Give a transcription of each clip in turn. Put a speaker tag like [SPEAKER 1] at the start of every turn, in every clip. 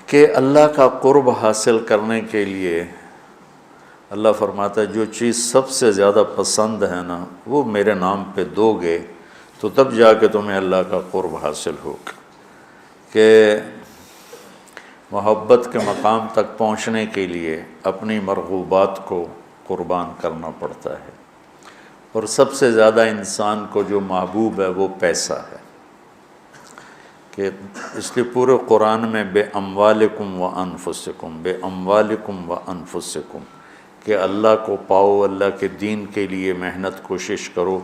[SPEAKER 1] کہ اللہ کا قرب حاصل کرنے کے لیے اللہ فرماتا ہے جو چیز سب سے زیادہ پسند ہے نا وہ میرے نام پہ دو گے تو تب جا کے تمہیں اللہ کا قرب حاصل ہوگا۔ کہ محبت کے مقام تک پہنچنے کے لیے اپنی مرغوبات کو قربان کرنا پڑتا ہے، اور سب سے زیادہ انسان کو جو محبوب ہے وہ پیسہ ہے۔ کہ اس لیے پورے قرآن میں بے اموالکم و انفسکم، بے اموالکم و انفسکم، کہ اللہ کو پاؤ، اللہ کے دین کے لیے محنت کوشش کرو،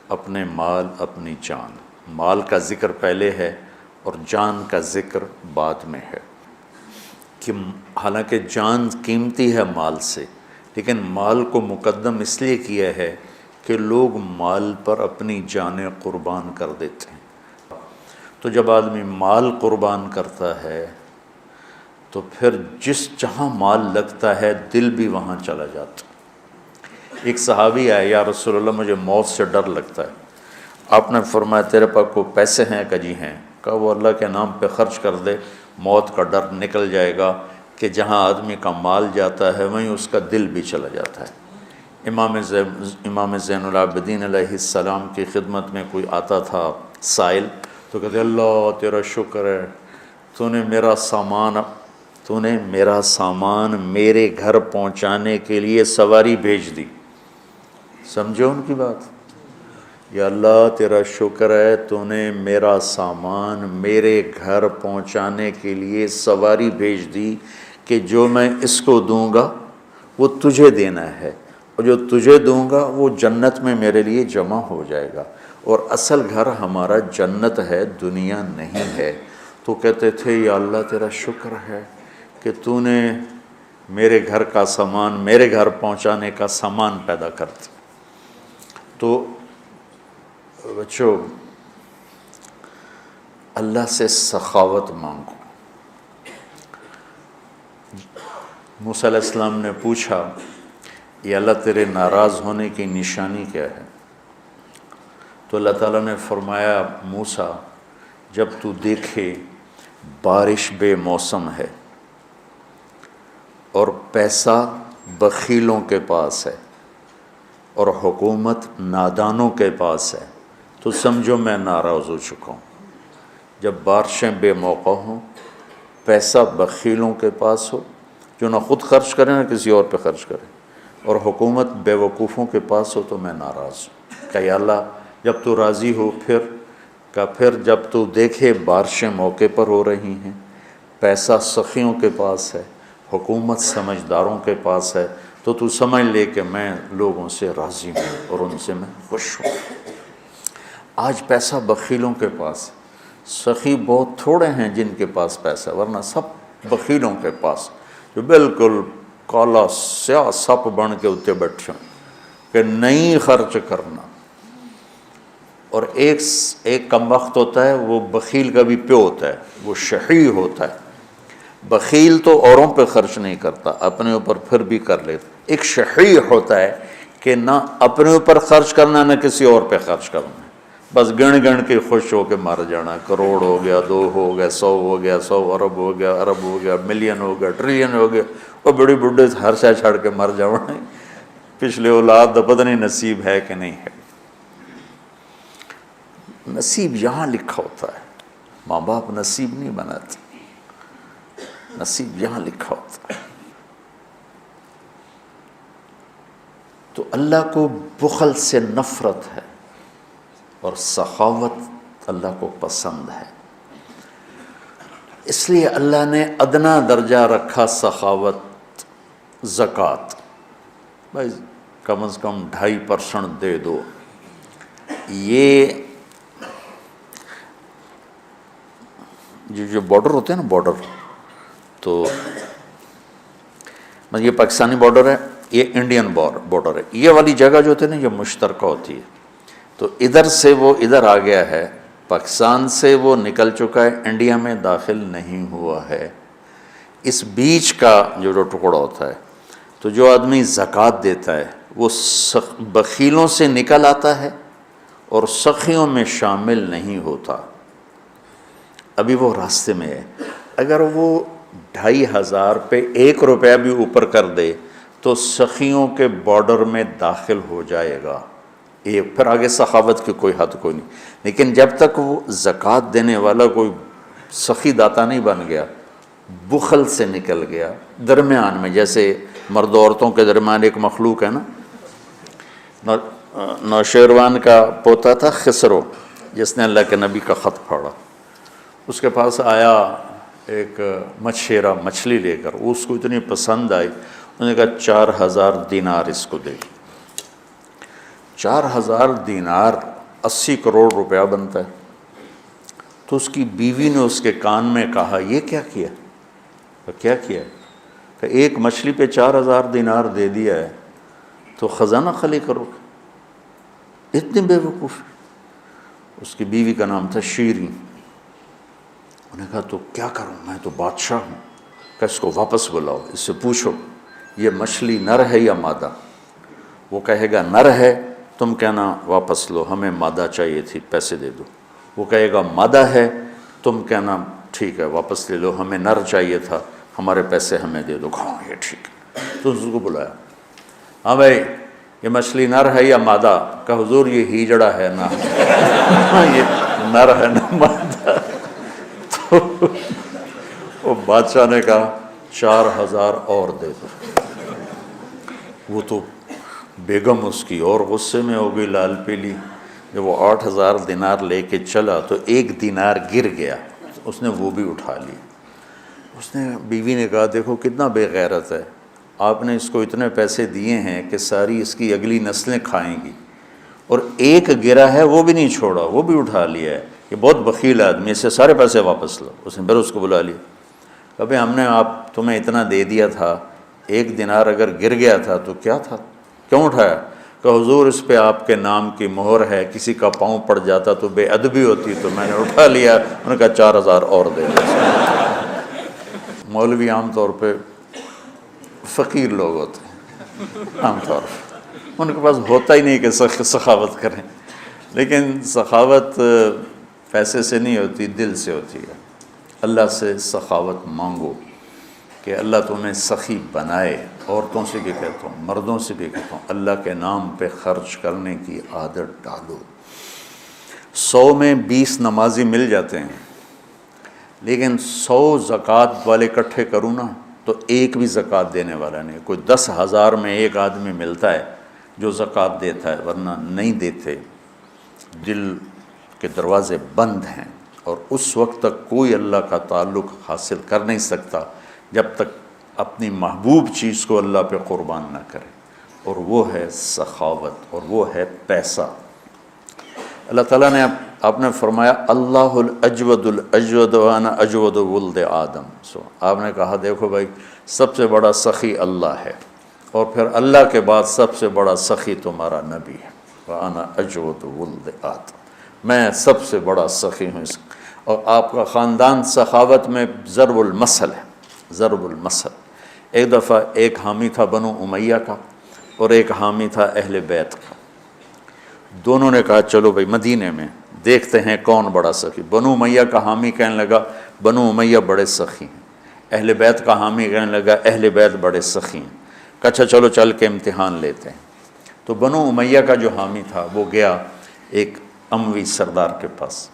[SPEAKER 1] اپنے مال اپنی جان۔ مال کا ذکر پہلے ہے اور جان کا ذکر بعد میں ہے، کہ حالانکہ جان قیمتی ہے مال سے، لیکن مال کو مقدم اس لیے کیا ہے کہ لوگ مال پر اپنی جانیں قربان کر دیتے ہیں۔ تو جب آدمی مال قربان کرتا ہے تو پھر جہاں مال لگتا ہے دل بھی وہاں چلا جاتا۔ ایک صحابی آیا، یا رسول اللہ مجھے موت سے ڈر لگتا ہے۔ آپ نے فرمایا تیرے پاس کو پیسے ہیں؟ کہ جی ہیں۔ کہا وہ اللہ کے نام پہ خرچ کر دے، موت کا ڈر نکل جائے گا، کہ جہاں آدمی کا مال جاتا ہے وہیں اس کا دل بھی چلا جاتا ہے۔ امام زین العابدین علیہ السلام کی خدمت میں کوئی آتا تھا سائل، تو کہتے اللہ تیرا شکر ہے، تو نے میرا سامان میرے گھر پہنچانے کے لیے سواری بھیج دی۔ سمجھو ان کی بات؟ یا اللہ تیرا شکر ہے تو نے میرا سامان میرے گھر پہنچانے کے لیے سواری بھیج دی، کہ جو میں اس کو دوں گا وہ تجھے دینا ہے، اور جو تجھے دوں گا وہ جنت میں میرے لیے جمع ہو جائے گا، اور اصل گھر ہمارا جنت ہے، دنیا نہیں ہے۔ تو کہتے تھے یا اللہ تیرا شکر ہے کہ تو نے میرے گھر کا سامان میرے گھر پہنچانے کا سامان پیدا کر دیا۔ تو بچوں اللہ سے سخاوت مانگو۔ موسیٰ علیہ السلام نے پوچھا یا اللہ تیرے ناراض ہونے کی نشانی کیا ہے؟ تو اللہ تعالیٰ نے فرمایا موسیٰ جب تو دیکھے بارش بے موسم ہے اور پیسہ بخیلوں کے پاس ہے اور حکومت نادانوں کے پاس ہے تو سمجھو میں ناراض ہو چکا ہوں۔ جب بارشیں بے موقع ہوں، پیسہ بخیلوں کے پاس ہو جو نہ خود خرچ کریں نہ کسی اور پہ خرچ کریں، اور حکومت بے وقوفوں کے پاس ہو تو میں ناراض ہوں۔ کہ یا اللہ جب تو راضی ہو پھر جب تو دیکھے بارشیں موقع پر ہو رہی ہیں، پیسہ سخیوں کے پاس ہے، حکومت سمجھداروں کے پاس ہے، تو سمجھ لے کہ میں لوگوں سے راضی ہوں اور ان سے میں خوش ہوں۔ آج پیسہ بخیلوں کے پاس ہے، سخی بہت تھوڑے ہیں جن کے پاس پیسہ، ورنہ سب بخیلوں کے پاس، جو بالکل کالا سیاہ سپ بن کے اتنے بیٹھے ہوں کہ نہیں خرچ کرنا۔ اور ایک کم وقت ہوتا ہے، وہ بخیل کا بھی پیو ہوتا ہے، وہ شحیح ہوتا ہے۔ بخیل تو اوروں پہ خرچ نہیں کرتا، اپنے اوپر پھر بھی کر لیتا۔ ایک شحیح ہوتا ہے کہ نہ اپنے اوپر خرچ کرنا نہ کسی اور پہ خرچ کرنا، بس گن کے خوش ہو کے مر جانا۔ کروڑ ہو گیا، 2 ہو گیا، 100 ہو گیا، 100 ارب ہو گیا، ارب ہو گیا، ملین ہو گیا، ٹریلین ہو گیا، اور بڑی بڈھے ہر شے چھڑ کے مر جانا۔ پچھلے اولاد دا پتہ نہیں نصیب ہے کہ نہیں ہے۔ نصیب یہاں لکھا ہوتا ہے، ماں باپ نصیب نہیں بناتے، نصیب یہاں لکھا ہوتا ہے۔ تو اللہ کو بخل سے نفرت ہے اور سخاوت اللہ کو پسند ہے، اس لیے اللہ نے ادنا درجہ رکھا سخاوت، زکوٰۃ، بھائی کم از کم 2.5% دے دو۔ یہ جو بارڈر ہوتے ہیں نا، بارڈر، تو یہ پاکستانی بارڈر ہے، یہ انڈین بارڈر ہے، یہ والی جگہ جو ہوتی ہے نا یہ مشترکہ ہوتی ہے، تو ادھر سے وہ ادھر آ گیا ہے، پاکستان سے وہ نکل چکا ہے، انڈیا میں داخل نہیں ہوا ہے۔ اس بیچ کا جو ٹکڑا ہوتا ہے، تو جو آدمی زکوٰۃ دیتا ہے وہ بخیلوں سے نکل آتا ہے اور سخیوں میں شامل نہیں ہوتا، ابھی وہ راستے میں ہے۔ اگر وہ 2,500 پہ 1 روپیہ بھی اوپر کر دے تو سخیوں کے بارڈر میں داخل ہو جائے گا. پھر آگے سخاوت کی کوئی حد کوئی نہیں، لیکن جب تک وہ زکوٰۃ دینے والا کوئی سخی داتا نہیں بن گیا، بخل سے نکل گیا درمیان میں، جیسے مرد و عورتوں کے درمیان ایک مخلوق ہے نا، نوشیروان کا پوتا تھا خسرو، جس نے اللہ کے نبی کا خط پڑھا. اس کے پاس آیا ایک مچھیرا مچھلی لے کر، اس کو اتنی پسند آئی، انہوں نے کہا 4,000 دینار اس کو دے. 4,000 دینار 80 کروڑ روپیہ بنتا ہے. تو اس کی بیوی نے اس کے کان میں کہا یہ کیا کیا؟ کیا کیا؟ کہ ایک مچھلی پہ 4,000 دینار دے دیا ہے تو خزانہ خالی کرو گے؟ اتنی بے وقوف. اس کی بیوی کا نام تھا شیریں. انہوں نے کہا تو کیا کروں، میں تو بادشاہ ہوں. کہ اس کو واپس بلاؤ، اس سے پوچھو یہ مچھلی نر ہے یا مادہ. وہ کہے گا نر ہے، تم کہنا واپس لو، ہمیں مادہ چاہیے تھی، پیسے دے دو. وہ کہے گا مادہ ہے، تم کہنا ٹھیک ہے واپس لے لو، ہمیں نر چاہیے تھا، ہمارے پیسے ہمیں دے دو. ہاں یہ ٹھیک ہے. تو اس کو بلایا، ہاں بھائی یہ مچھلی نر ہے یا مادہ؟ کہ حضور یہ ہیجڑا ہے نا یہ نر ہے نا مادہ. تو وہ بادشاہ نے کہا 4,000 اور دے دو. وہ تو بیگم اس کی اور غصے میں ہو گئی، لال پیلی. جب وہ 8,000 دینار لے کے چلا تو 1 دینار گر گیا، اس نے وہ بھی اٹھا لی. اس نے بیوی نے کہا دیکھو کتنا بے غیرت ہے، آپ نے اس کو اتنے پیسے دیے ہیں کہ ساری اس کی اگلی نسلیں کھائیں گی، اور ایک گرا ہے وہ بھی نہیں چھوڑا، وہ بھی اٹھا لیا ہے. یہ بہت بخیل آدمی، اس سے سارے پیسے واپس لو. اس نے پھر اس کو بلا لیا. کبھی ہم نے آپ تمہیں اتنا دے دیا تھا، 1 دینار اگر گر گیا تھا تو کیا تھا، کیوں اٹھایا؟ کہ حضور اس پہ آپ کے نام کی مہر ہے، کسی کا پاؤں پڑ جاتا تو بے ادبی ہوتی تو میں نے اٹھا لیا. انہوں نے کہا 4,000 اور دے دو. مولوی عام طور پہ فقیر لوگ ہوتے ہیں، عام طور پہ ان کے پاس ہوتا ہی نہیں کہ سخاوت کریں. لیکن سخاوت پیسے سے نہیں ہوتی، دل سے ہوتی ہے. اللہ سے سخاوت مانگو کہ اللہ تمہیں سخی بنائے. عورتوں سے بھی کہتا ہوں، مردوں سے بھی کہتا ہوں، اللہ کے نام پہ خرچ کرنے کی عادت ڈالو. 100 میں 20 نمازی مل جاتے ہیں، لیکن 100 زکوٰۃ والے اکٹھے کروں نا تو ایک بھی زکوٰۃ دینے والا نہیں. کوئی 10,000 میں ایک آدمی ملتا ہے جو زکوٰۃ دیتا ہے، ورنہ نہیں دیتے. دل کے دروازے بند ہیں، اور اس وقت تک کوئی اللہ کا تعلق حاصل کر نہیں سکتا جب تک اپنی محبوب چیز کو اللہ پہ قربان نہ کرے، اور وہ ہے سخاوت، اور وہ ہے پیسہ. اللہ تعالیٰ نے آپ نے فرمایا اللہ الاجود الاجود وانا اجود ولد آدم. آپ نے کہا دیکھو بھائی سب سے بڑا سخی اللہ ہے، اور پھر اللہ کے بعد سب سے بڑا سخی تمہارا نبی ہے. وانا اجود ولد آدم، میں سب سے بڑا سخی ہوں. اور آپ کا خاندان سخاوت میں ضرب المثل ہے، ضرب المثل. ایک دفعہ ایک حامی تھا بنو امیہ کا، اور ایک حامی تھا اہل بیت کا. دونوں نے کہا چلو بھائی مدینے میں دیکھتے ہیں کون بڑا سخی. بنو امیہ کا حامی کہنے لگا بنو امیہ بڑے سخی ہیں. اہل بیت کا حامی کہنے لگا اہل بیت بڑے سخی ہیں. اچھا چلو چل کے امتحان لیتے ہیں. تو بنو امیہ کا جو حامی تھا وہ گیا ایک اموی سردار کے پاس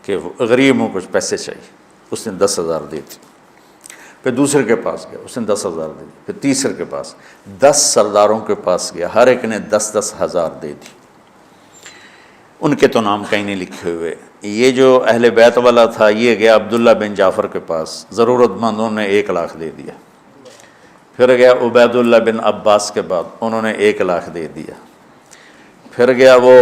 [SPEAKER 1] کہ غریب ہوں کچھ پیسے چاہیے. اس نے 10,000 دے دی. پھر دوسرے کے پاس گیا، اس نے 10,000 دے دی. پھر تیسرے کے پاس، 10 سرداروں کے پاس گیا، ہر ایک نے 10,000 دے دی. ان کے تو نام کہیں نہیں لکھے ہوئے. یہ جو اہل بیت والا تھا یہ گیا عبداللہ بن جعفر کے پاس، ضرورت مندوں نے 1,00,000 دے دیا. پھر گیا عبید اللہ بن عباس کے بعد، انہوں نے 1,00,000 دے دیا. پھر گیا وہ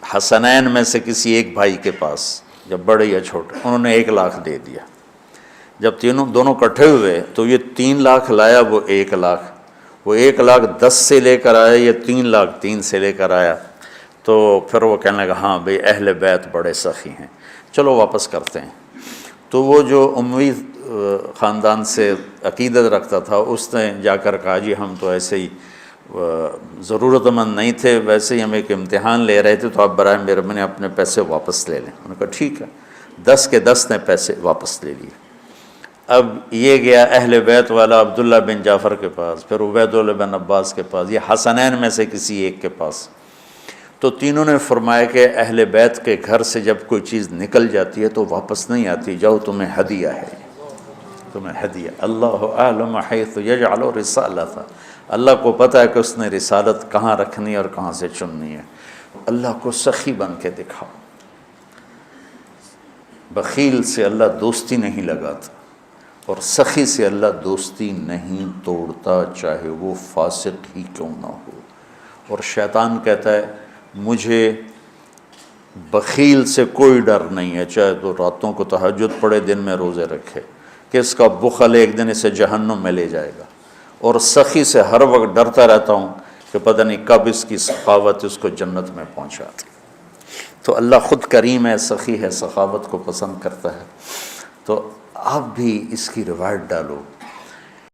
[SPEAKER 1] حسنین میں سے کسی ایک بھائی کے پاس، جب بڑے یا چھوٹے، انہوں نے 1,00,000 دے دیا. جب دونوں کٹھے ہوئے تو یہ 3,00,000 لایا، وہ 1,00,000. وہ 1,00,000 10 سے لے کر آیا، یہ 3,00,000 3 سے لے کر آیا. تو پھر وہ کہنے لگا ہاں بھئی اہل بیت بڑے سخی ہیں، چلو واپس کرتے ہیں. تو وہ جو اموی خاندان سے عقیدت رکھتا تھا اس نے جا کر کہا جی ہم تو ایسے ہی ضرورت مند نہیں تھے، ویسے ہی ہم ایک امتحان لے رہے تھے، تو آپ برائے اپنے پیسے واپس لے لیں. انہوں نے کہا ٹھیک ہے. 10 کے 10 نے پیسے واپس لے لیے. اب یہ گیا اہل بیت والا عبداللہ بن جعفر کے پاس، پھر عبید اللہ بن عباس کے پاس، یہ حسنین میں سے کسی ایک کے پاس. تو تینوں نے فرمایا کہ اہل بیت کے گھر سے جب کوئی چیز نکل جاتی ہے تو واپس نہیں آتی، جاؤ تمہیں ہدیہ ہے، تمہیں ہدیہ. اللہ اعلم حیث یجعل رسالتہ، اللہ کو پتہ ہے کہ اس نے رسالت کہاں رکھنی اور کہاں سے چننی ہے. اللہ کو سخی بن کے دکھاؤ. بخیل سے اللہ دوستی نہیں لگاتا اور سخی سے اللہ دوستی نہیں توڑتا، چاہے وہ فاسق ہی کیوں نہ ہو. اور شیطان کہتا ہے مجھے بخیل سے کوئی ڈر نہیں ہے، چاہے تو راتوں کو تہجد پڑھے دن میں روزے رکھے، کہ اس کا بخل ایک دن اسے جہنم میں لے جائے گا. اور سخی سے ہر وقت ڈرتا رہتا ہوں کہ پتہ نہیں کب اس کی سخاوت اس کو جنت میں پہنچاتی. تو اللہ خود کریم ہے، سخی ہے، سخاوت کو پسند کرتا ہے. تو آپ بھی اس کی روایت ڈالو.